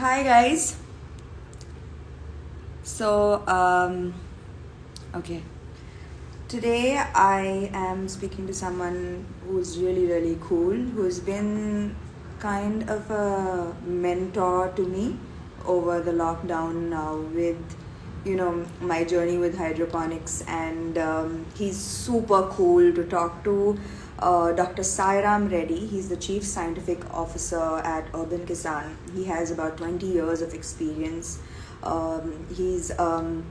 Hi guys. So, okay. Today I am speaking to someone who's really, really cool, who's been kind of a mentor to me over the lockdown now with, my journey with hydroponics. And he's super cool to talk to. Dr. Sairam Reddy, he's the Chief Scientific Officer at Urban Kisan. He has about 20 years of experience. He's a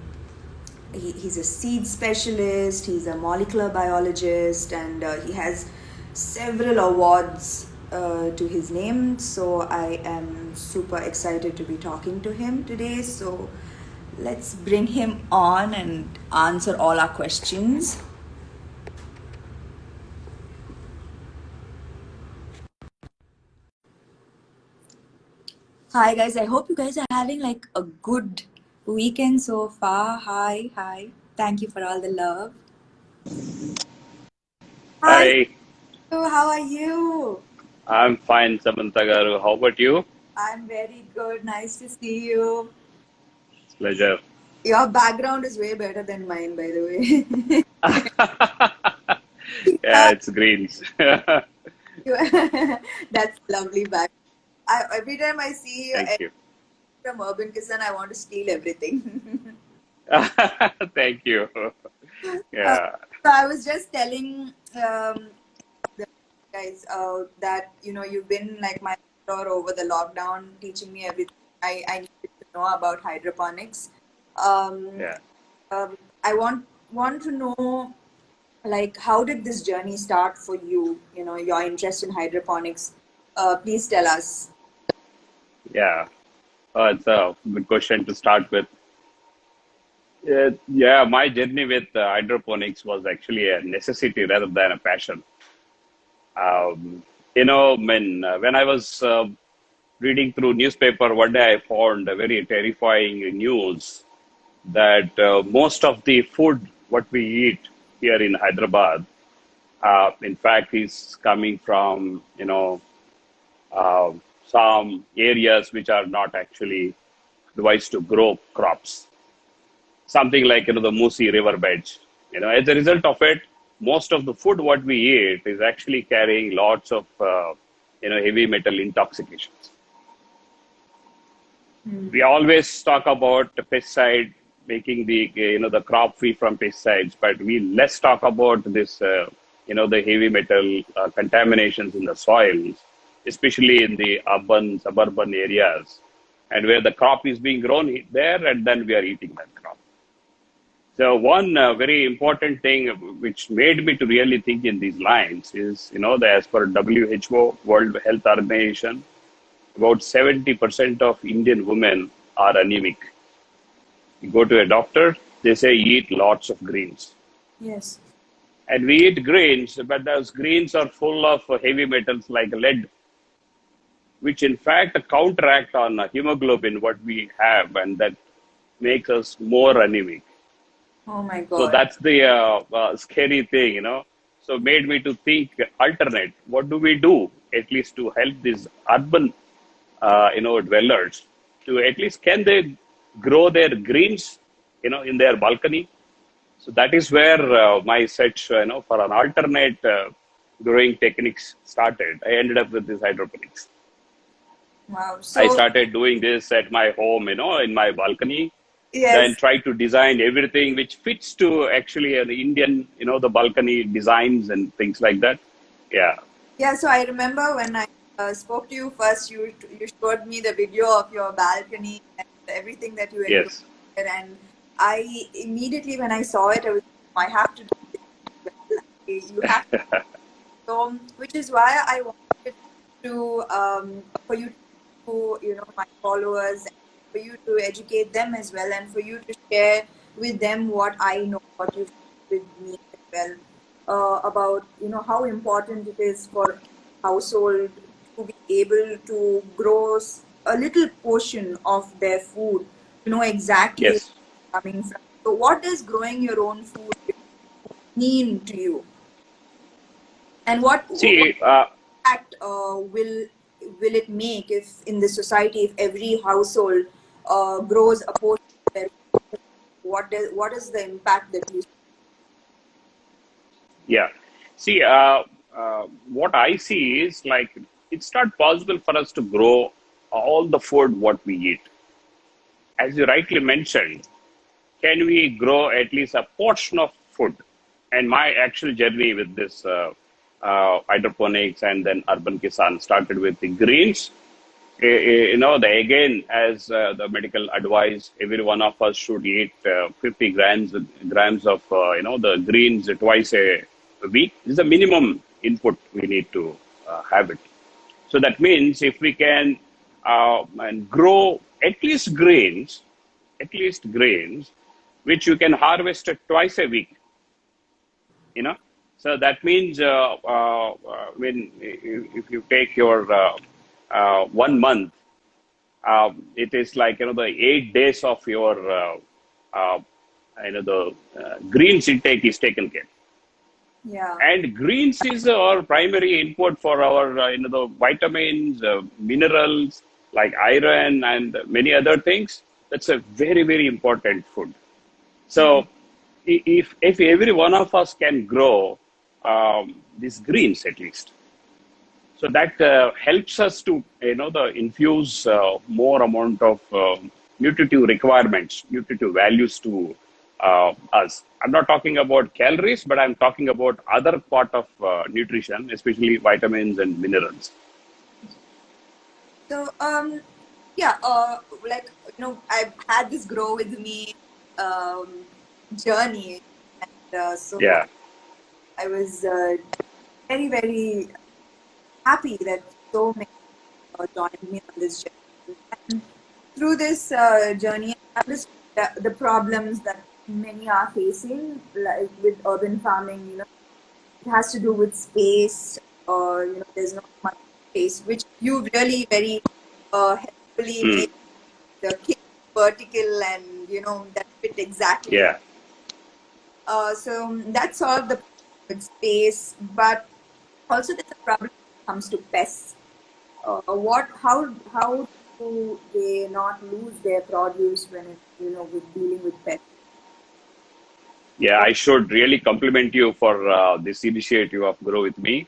seed specialist, he's a molecular biologist, and he has several awards to his name. So I am super excited to be talking to him today. So let's bring him on and answer all our questions. Hi guys, I hope you guys are having like a good weekend so far. Hi. Thank you for all the love. Hi, Hi, how are you? I'm fine, Samantha garu. How about you? I'm very good. Nice to see you. Pleasure. Your background is way better than mine, by the way. Yeah, it's greens. That's lovely back. Every time I see you Thank you. from Urban Kisan, I want to steal everything. Thank you. Uh, Yeah, so I was just telling the guys that you've been like my mentor over the lockdown, teaching me everything I needed to know about hydroponics. Um, yeah, I want to know, like, how did this journey start for you? Your interest in hydroponics. Please tell us. yeah. It's a good question to start with. Yeah, my journey with hydroponics was actually a necessity rather than a passion. Um, when I was reading through newspaper, one day I found a very terrifying news that most of the food what we eat here in Hyderabad, in fact, is coming from uh, some areas which are not actually devised to grow crops. Something like the Musi river beds. As a result of it, most of the food what we eat is actually carrying lots of heavy metal intoxications. We always talk about the pesticide making the the crop free from pesticides, but we less talk about this the heavy metal contaminations in the soils, especially in the urban suburban areas, and where the crop is being grown there, and then we are eating that crop. So one very important thing which made me to really think in these lines is that as per WHO, World Health Organization, about 70% of Indian women are anemic. You go to a doctor, they say eat lots of greens. Yes. And we eat greens, but those greens are full of heavy metals like lead, which in fact counteract on hemoglobin, what we have, and that makes us more anemic. Oh my So God. that's the scary thing. So made me to think alternate. What do we do at least to help these urban, dwellers to at least can they grow their greens, in their balcony? So that is where my search, for an alternate growing techniques started. I ended up with this hydroponics. Wow. I So started doing this at my home, in my balcony, then yes. try to design everything which fits to actually an Indian, the balcony designs and things like that. Yeah. Yeah. So I remember when I spoke to you first, you showed me the video of your balcony and everything that you enjoyed Yes. there, and I immediately when I saw it, I have to do this as well. You have. So, which is why I wanted to for you to my followers, for you to educate them as well, and for you to share with them what I know, what you've shared with me as well, about how important it is for household to be able to grow a little portion of their food, to know exactly where Yes. it's coming from. So, what does growing your own food mean to you, and what See, impact will it make if in the society, if every household grows a portion of their food? What is the impact that you? Yeah. See, what I see is like it's not possible for us to grow all the food what we eat. As you rightly mentioned, can we grow at least a portion of food? And my actual journey with this hydroponics and then urban kisan started with the greens. Again, as the medical advice, every one of us should eat 50 grams of the greens twice a week. This is the minimum input we need to have it. So that means if we can and grow at least grains, which you can harvest twice a week, you know. So that means when if you take your 1 month, it is like the 8 days of your uh, the greens intake is taken care. Yeah. And greens is our primary input for our the vitamins, minerals like iron and many other things. That's a very very important food. So if every one of us can grow these greens at least, so that helps us to the infuse more amount of nutritive requirements, nutritive values to us. I'm not talking about calories, but I'm talking about other part of nutrition, especially vitamins and minerals. So yeah, like I've had this grow with me um, journey, and so Yeah, I was very very happy that so many joined me on this journey. And through this journey, I understood the problems that many are facing, like with urban farming. It has to do with space, or there's not much space, which you really very helpfully mm, made the cake vertical, and that fit exactly. yeah. So that solved the problem with space, but also there's a problem when it comes to pests. How do they not lose their produce when with dealing with pests? Yeah, I should really compliment you for this initiative of Grow With Me.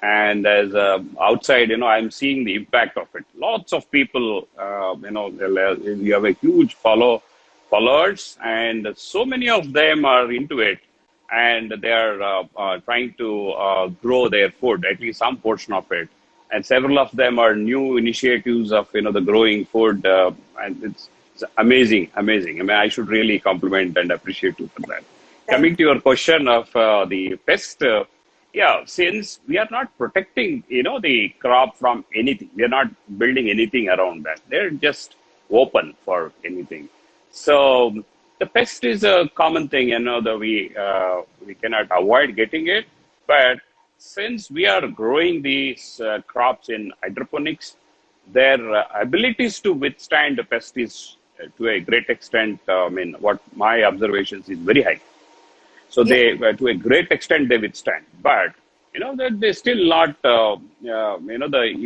And as outside, I'm seeing the impact of it. Lots of people, you have a huge followers, and so many of them are into it, and they are trying to grow their food, at least some portion of it. And several of them are new initiatives of the growing food, and it's amazing, amazing. I mean, I should really compliment and appreciate you for that. Thank Coming to your question of the pest, yeah, since we are not protecting, the crop from anything, we are not building anything around that. They're just open for anything. So the pest is a common thing, that we cannot avoid getting it. But since we are growing these crops in hydroponics, their abilities to withstand the pest is to a great extent. I mean, what my observations is very high. So Yeah. they, to a great extent, they withstand. But that they still not, the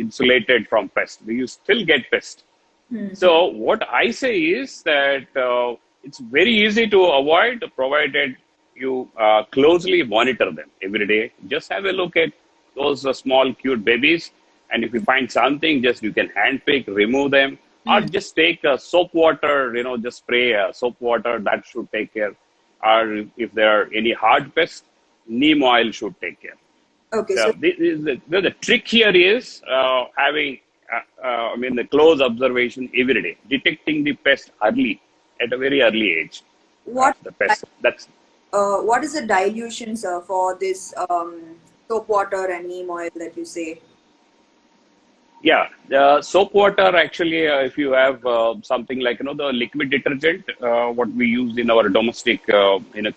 insulated from pest. You still get pest. Hmm. So what I say is that it's very easy to avoid, provided you closely monitor them every day. Just have a look at those small cute babies, and if you find something, just you can handpick, remove them, or Hmm. just take soap water. Just spray soap water. That should take care. Or if there are any hard pests, neem oil should take care. Okay. So So the trick here is having, the close observation every day, detecting the pest early, at a very early age. what The pest. That's what is the dilutions for this soap water and neem oil that you say? yeah. Soap water actually, if you have something like the liquid detergent, what we use in our domestic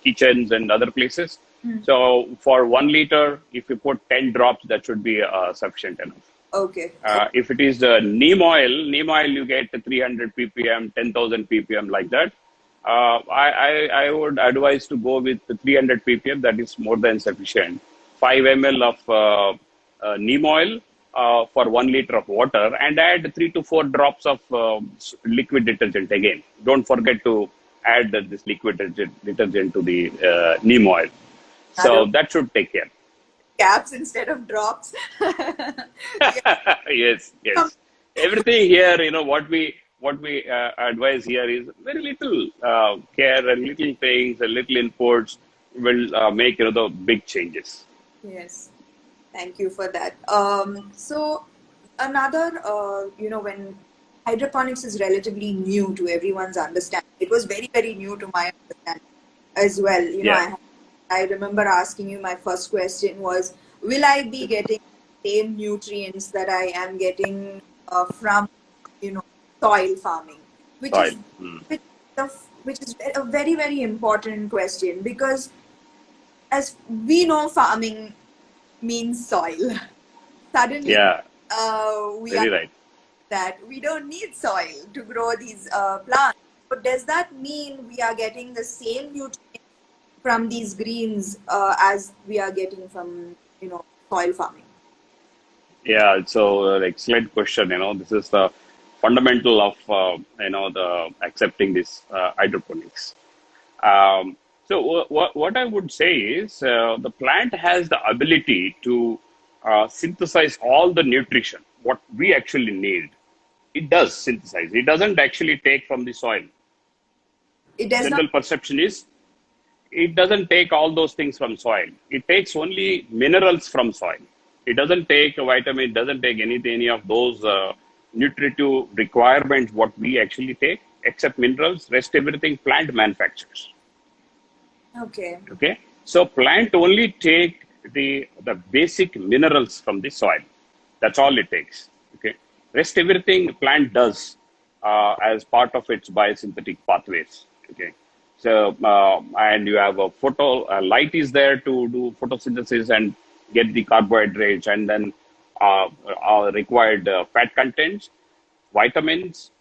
kitchens and other places. Hmm. So for 1 liter, if you put 10 drops, that should be sufficient enough. Okay. If it is neem oil you get 300 ppm, 10,000 ppm like that. I would advise to go with the 300 ppm. That is more than sufficient. 5 ml of neem oil for 1 liter of water and add 3 to 4 drops of liquid detergent again. Don't forget to add this liquid detergent to the neem oil. Another So that should take care. caps instead of drops. Yeah. Yes, yes. Everything here, what we advise here is very little care and little things and little inputs will make the big changes. Yes. Thank you for that. So another, when hydroponics is relatively new to everyone's understanding, it was very, very new to my understanding as well. Yeah, I remember asking you, my first question was, will I be getting the same nutrients that I am getting from, you know, soil farming, which soil. is which, which is a very, very important question because as we know, farming means soil. Suddenly, Yeah, we very understand right. that we don't need soil to grow these plants. But does that mean we are getting the same nutrients from these greens as we are getting from, soil farming? Yeah, so excellent question. This is the fundamental of the accepting this hydroponics. What I would say is the plant has the ability to synthesize all the nutrition what we actually need. It does synthesize. It doesn't actually take from the soil. It does not. General perception is it doesn't take all those things from soil. It takes only minerals from soil. It doesn't take a vitamin. It doesn't take any of those nutritive requirements what we actually take, except minerals. Rest everything plant manufactures. Okay. Okay, so plant only take the basic minerals from the soil. That's all it takes. Okay, rest everything plant does as part of its biosynthetic pathways. Okay, so and you have a photo light is there to do photosynthesis and get the carbohydrates and then required fat contents, vitamins,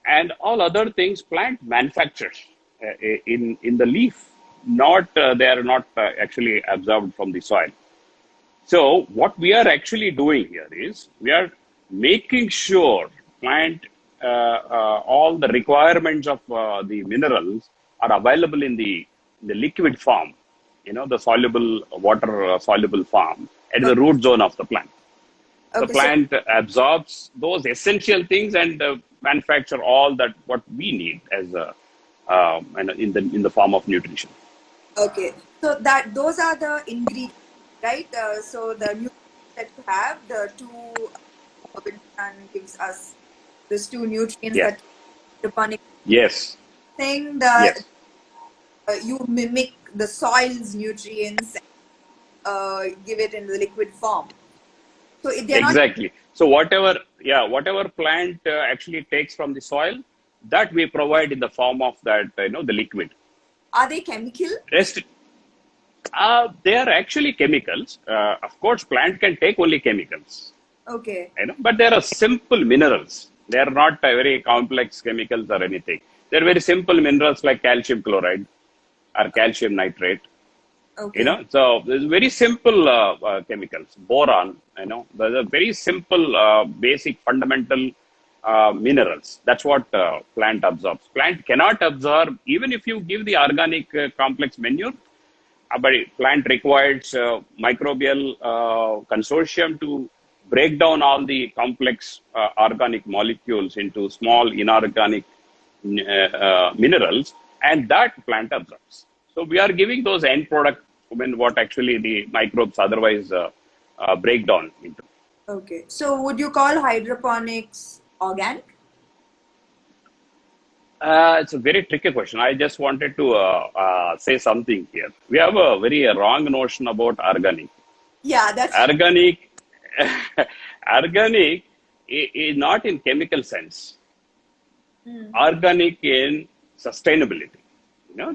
and all other things plant manufactures in the leaf. Not they are not actually absorbed from the soil. So what we are actually doing here is we are making sure plant all the requirements of the minerals are available in the liquid form, the soluble water soluble form at the root zone of the plant. The Okay. So plant absorbs those essential things and manufacture all that what we need as a and in the form of nutrition. okay. So that those are the ingredients, right? So the nutrients that you have, the two Robinson gives us these two nutrients Yeah. that hydroponic Yes. thing that Yes. you mimic the soil's nutrients and give it in the liquid form. So if they're not, Exactly. So whatever plant actually takes from the soil, that we provide in the form of that, the liquid. are they chemical? Rest, they are actually chemicals. Of course, plant can take only chemicals, Okay. but there are simple minerals. They are not very complex chemicals or anything. They're very simple minerals like calcium chloride or calcium nitrate. Okay. So there's very simple chemicals. Boron, there's a very simple basic fundamental minerals. That's what plant absorbs. Plant cannot absorb even if you give the organic complex manure, but plant requires microbial consortium to break down all the complex organic molecules into small inorganic minerals, and that plant absorbs. So we are giving those end product when what actually the microbes otherwise break down into. Okay. So would you call hydroponics organic? It's a very tricky question. I just wanted to say something here. We have a very wrong notion about organic. Yeah, that's true. Organic, organic is not in chemical sense. Organic in sustainability.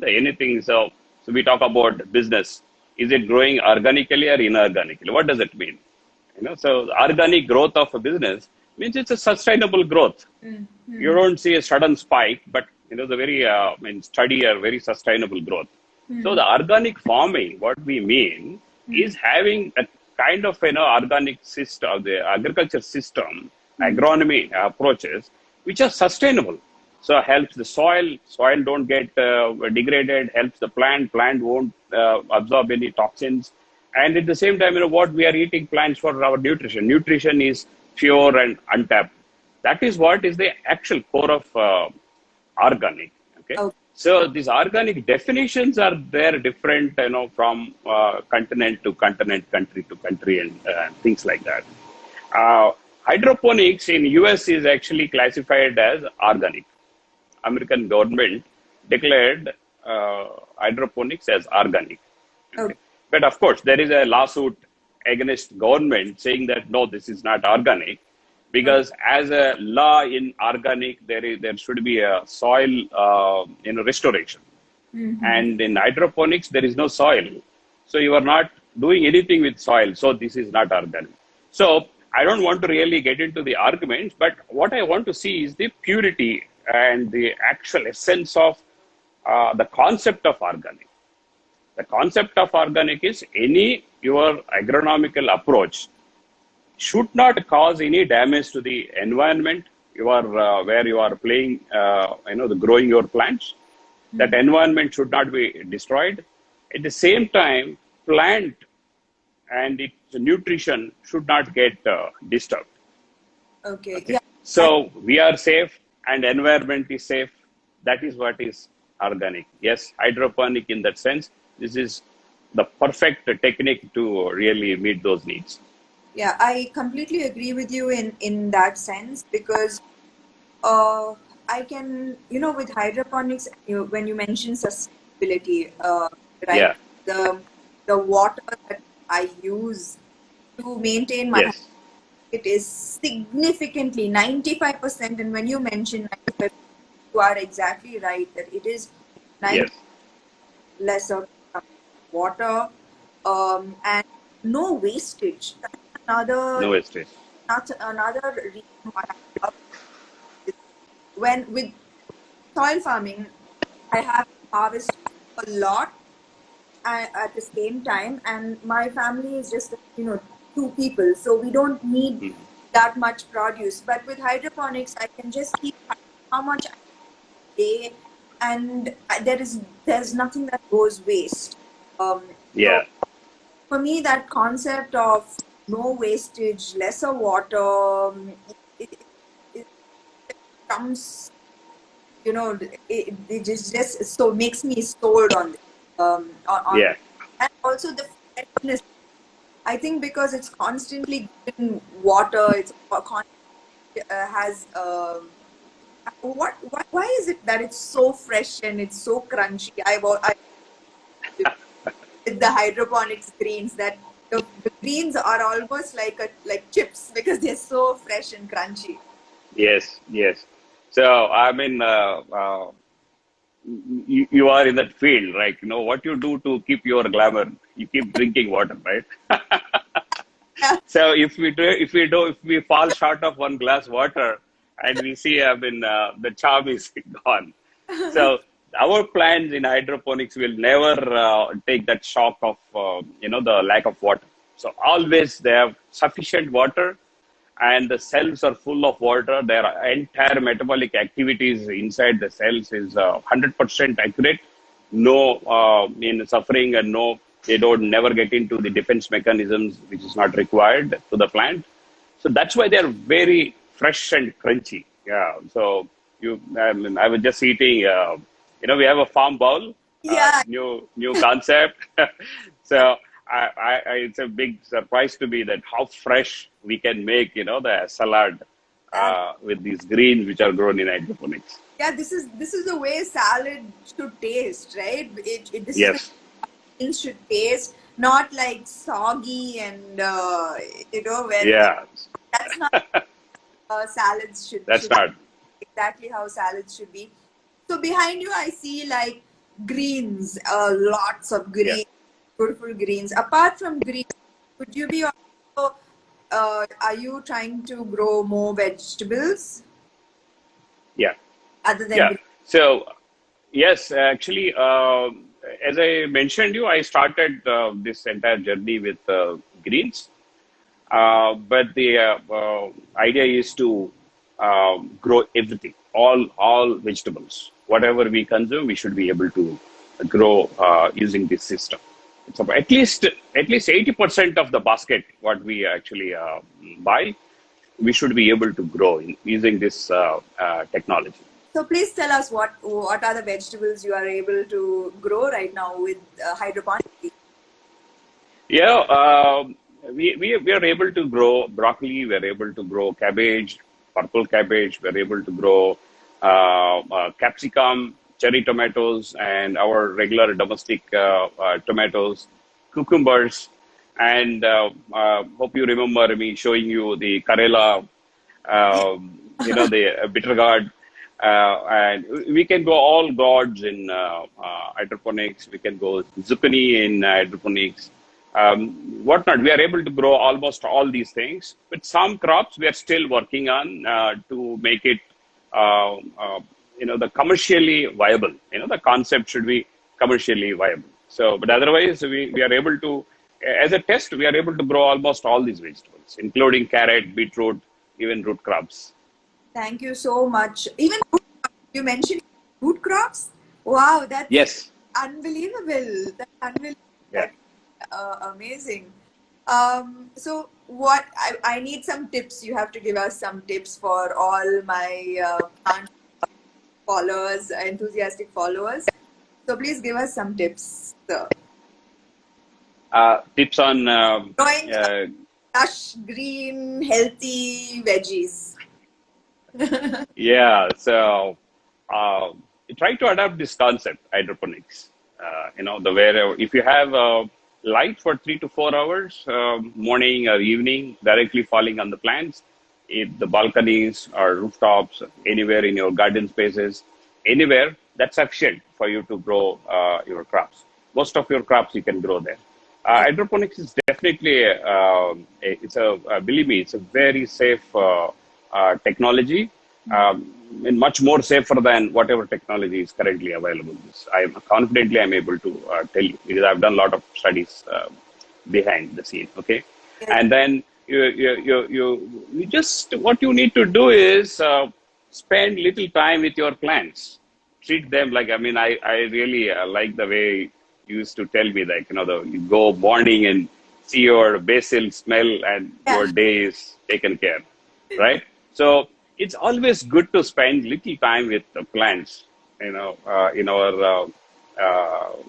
Anything. So we talk about business. Is it growing organically or inorganically? What does it mean? So organic growth of a business means it's a sustainable growth. You don't see a sudden spike, but the very steady or very sustainable growth. So the organic farming, what we mean is having a kind of organic system, the agriculture system, Mhm. agronomy approaches, which are sustainable. So helps the soil don't get degraded, helps the plant won't absorb any toxins, and at the same time, what we are eating plants for our nutrition. Nutrition is pure and untapped. That is what is the actual core of organic. Okay, Okay. so these organic definitions are there different, from continent to continent, country to country, and things like that. Uh, Hydroponics in US is actually classified as organic. American government declared hydroponics as organic. Okay. Okay. But of course, there is a lawsuit against government saying that no, this is not organic, Okay. because as a law in organic, there should be a soil restoration, Mm-hmm. and in hydroponics there is no soil, so you are not doing anything with soil, so this is not organic. So I don't want to really get into the arguments, but what I want to see is the purity and the actual essence of the concept of organic. The concept of organic is any your agronomical approach should not cause any damage to the environment you are where you are playing, the growing your plants. That Mm-hmm. environment should not be destroyed. At the same time, plant and its nutrition should not get disturbed. Okay. Okay, Yeah. I, so we are safe and environment is safe. That is what is organic. Yes, hydroponic in that sense. This is the perfect technique to really meet those needs. yeah, I completely agree with you in that sense because uh, I can, with hydroponics, when you mention sustainability, right? Yeah. The the water that I use to maintain my Yes. it is significantly 95%. And when you mention 95%, you are exactly right that it is 90 Yes. lesser water, and no wastage. That's No another wastage. that's another reason why I love this. When with soil farming, I have harvested a lot at the same time, and my family is just two people, so we don't need Mm. that much produce. But with hydroponics, I can just keep how much I day, and there's nothing that goes waste. So Yeah. for me, that concept of no wastage, lesser water, it comes, it just so makes me sold on this, on Yeah. and also the freshness. I think because it's constantly given water, it's has why is it that it's so fresh and it's so crunchy? I with the hydroponics greens that the greens are almost like chips because they're so fresh and crunchy. Yes. Yes. So I mean, you are in that field, right? You know what you do to keep your glamour. You keep drinking water, right? Yeah. So if we fall short of one glass water, and we see, I mean, the charm is gone. So our plants in hydroponics will never take that shock of the lack of water. So always they have sufficient water, and the cells are full of water. Their entire metabolic activities inside the cells is 100% accurate. No in suffering, and no, they don't never get into the defense mechanisms which is not required to the plant. So that's why they're very fresh and crunchy. Yeah. So I mean, I was just eating. We have a farm bowl. Yeah. New concept. So it's a big surprise to me that how fresh we can make the salad Yeah. with these greens which are grown in hydroponics. Yeah, this is the way salad should taste, right? This is the Yes. things should taste, not like soggy and when Yeah. that's not salads That's should not. exactly how salads should be. So behind you, I see like greens, lots of Yeah. green, beautiful greens. Apart from green, would you be also, are you trying to grow more vegetables Yeah. other than Yeah. green? So yes, actually, as I mentioned you, I started this entire journey with greens. But the idea is to grow everything, all vegetables. Whatever we consume, we should be able to grow using this system. So at least 80% of the basket what we actually buy, we should be able to grow using this technology. So please tell us what are the vegetables you are able to grow right now with hydroponics? Yeah, we are able to grow broccoli. We are able to grow cabbage, purple cabbage. We are able to grow capsicum, cherry tomatoes, and our regular domestic tomatoes, cucumbers, and hope you remember me showing you the Karela, the bitter gourd. And we can go all gourds in hydroponics. We can go zucchini in hydroponics, whatnot. We are able to grow almost all these things. But some crops we are still working on to make it, the commercially viable. The concept should be commercially viable. So, but otherwise, we are able to, as a test, we are able to grow almost all these vegetables, including carrot, beetroot, even root crops. Thank you so much. Even you mentioned root crops. Wow, that's Yes. unbelievable. That's unbelievable. Yeah. That's amazing. So what I need some tips. You have to give us some tips for all my plant followers, enthusiastic followers. So please give us some tips. So, Tips on growing lush, green, healthy veggies. yeah. So try to adapt this concept, hydroponics. The where if you have light for 3 to 4 hours, morning or evening, directly falling on the plants, if the balconies or rooftops, anywhere in your garden spaces, anywhere, that's sufficient for you to grow your crops. Most of your crops you can grow there. Hydroponics is definitely, believe me, it's a very safe technology, and much more safer than whatever technology is currently available. I'm able to tell you because I've done a lot of studies behind the scene. Okay, Yes. and then you just what you need to do is spend little time with your plants. Treat them like I really like the way you used to tell me like you go morning and see your basil smell and Yeah. your day is taken care, right? So it's always good to spend little time with the plants. In our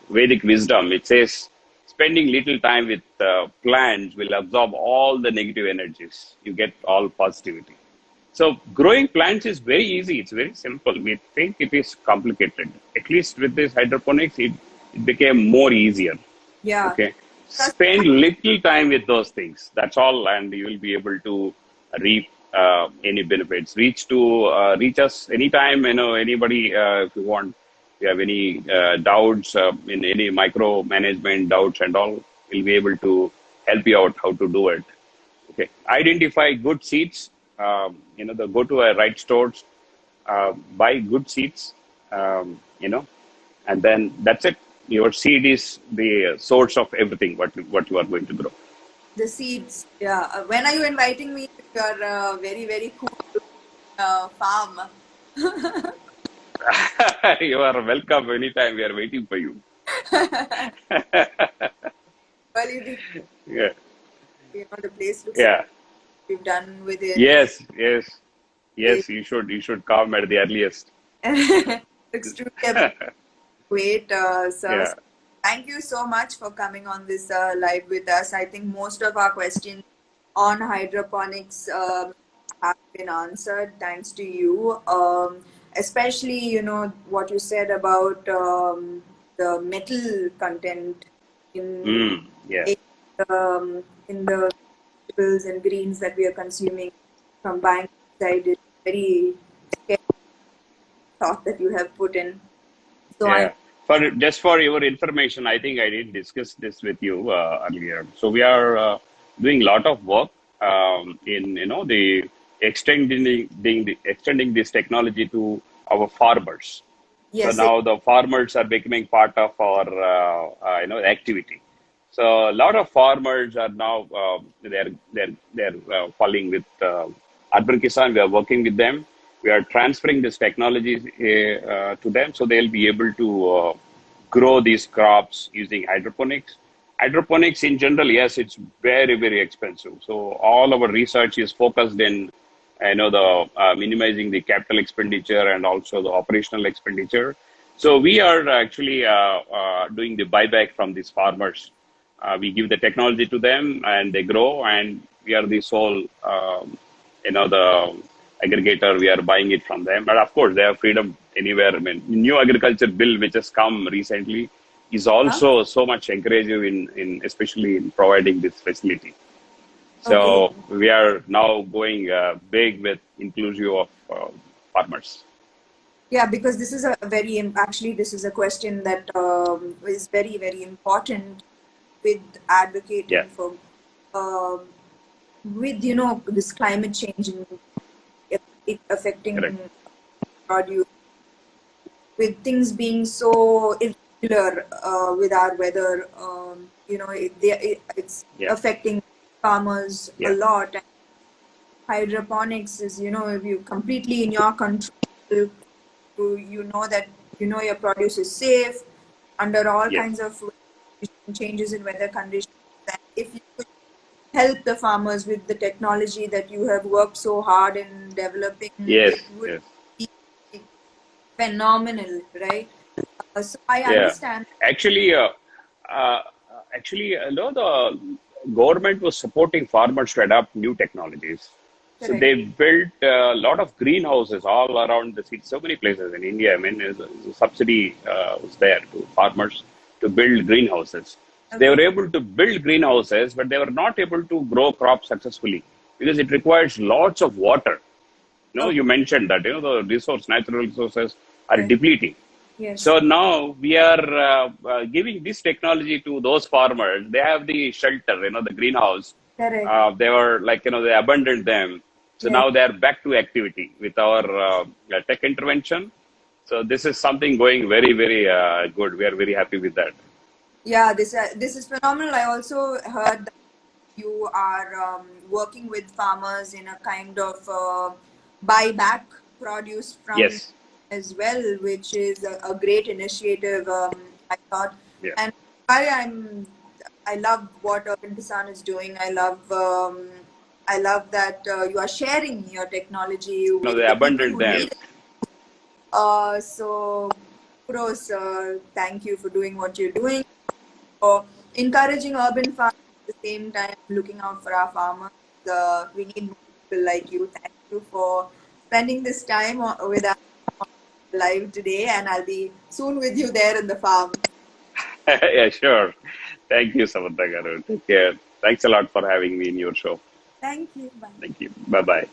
Vedic wisdom, it says spending little time with plants will absorb all the negative energies. You get all positivity. So growing plants is very easy. It's very simple. We think it is complicated. At least with this hydroponics, it became more easier. Yeah. Okay. That's Spend little time with those things. That's all, and you will be able to reap any benefits. Reach us anytime. Anybody, if you want, if you have any doubts in any micro management doubts and all, we'll be able to help you out how to do it. Okay. Identify good seeds. Go to a right stores, buy good seeds. And then that's it. Your seed is the source of everything. What you are going to grow. the seeds. Yeah. When are you inviting me to your very, very cool farm? You are welcome anytime. We are waiting for you. Well, you did, Yeah. the place looks Yeah. we've done with it. Yes. Yes. It Yes. You should come at the earliest. looks truly great, sir. Yeah. Thank you so much for coming on this live with us. I think most of our questions on hydroponics have been answered thanks to you. Especially, what you said about the metal content in Yeah. in the vegetables and greens that we are consuming from buying outside is very scary thought that you have put in. So Yeah. For your information, I think I did discuss this with you earlier. So we are doing a lot of work in the extending this technology to our farmers. So yes, now the farmers are becoming part of our activity. So a lot of farmers are now they're falling with Urban Kisan. We are working with them. We are transferring this technology to them, so they'll be able to grow these crops using hydroponics. Hydroponics in general, yes, it's very expensive. So all our research is focused in, the minimizing the capital expenditure and also the operational expenditure. So we are actually doing the buyback from these farmers. We give the technology to them and they grow, and we are the sole, the aggregator. We are buying it from them. But of course, they have freedom anywhere. I mean, new agriculture bill which has come recently is Huh? also so much encouraging in especially in providing this facility. Okay. So we are now going big with inclusive of farmers. Yeah, because this is a actually, this is a question that is very important with Yeah, advocating for, um, with, this climate change and it affecting correct. produce, with things being so irregular with our weather. It's Yeah, affecting farmers a yeah, lot. And hydroponics is, if you completely in your control, you know that your produce is safe under all yes, kinds of changes in weather conditions. And if you could help the farmers with the technology that you have worked so hard in developing, yes, it would yes. be phenomenal, right? So I Yeah, understand. actually, uh, no, the government was supporting farmers to adopt new technologies. So Correct. they built a lot of greenhouses all around the city, so many places in India. I mean, there's a subsidy was there to farmers to build greenhouses. So they were Okay. able to build greenhouses, but they were not able to grow crops successfully because it requires lots of water. You Okay. mentioned that, natural resources are Right. depleting. Yes. So now we are giving this technology to those farmers. They have the shelter, the greenhouse. Correct. They were like, they abandoned them. So Yes. now they are back to activity with our tech intervention. So this is something going very good. We are very happy with that. Yeah. This is phenomenal. I also heard that you are working with farmers in a kind of buyback produce from Yes. as well, which is a great initiative. I thought, Yeah. and I love what Urban Kisan is doing. I love that you are sharing your technology No, with they the people abandoned who them. need it. So kudos, thank you for doing what you're doing, for encouraging urban farmers at the same time looking out for our farmers. We need more people like you. Thank you for spending this time with us live today, and I'll be soon with you there in the farm. Yeah, sure. Thank you, Samantha Garu. Take care. Thanks a lot for having me in your show. Thank you. Bye. Thank you. Bye bye.